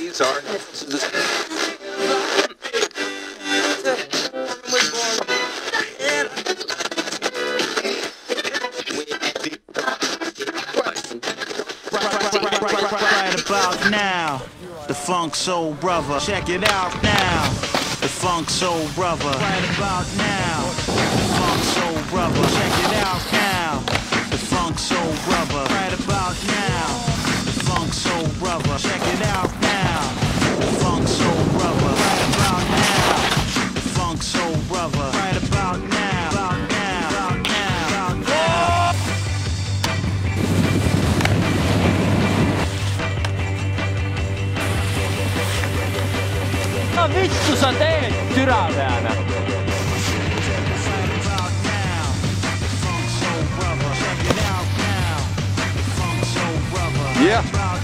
these are. Right about now, the Funk Soul Brother. Check it out now, the Funk Soul Brother. Right about now, the Funk Soul Brother. Check it out now, the Funk Soul Brother. Right about now, the Funk Soul Brother. Check it out now, the Funk Soul Brother. Right about now, the Funk Soul Brother. Right about now, about now, about now, about now. Vittu sä teet, tyräväänä? Yeah.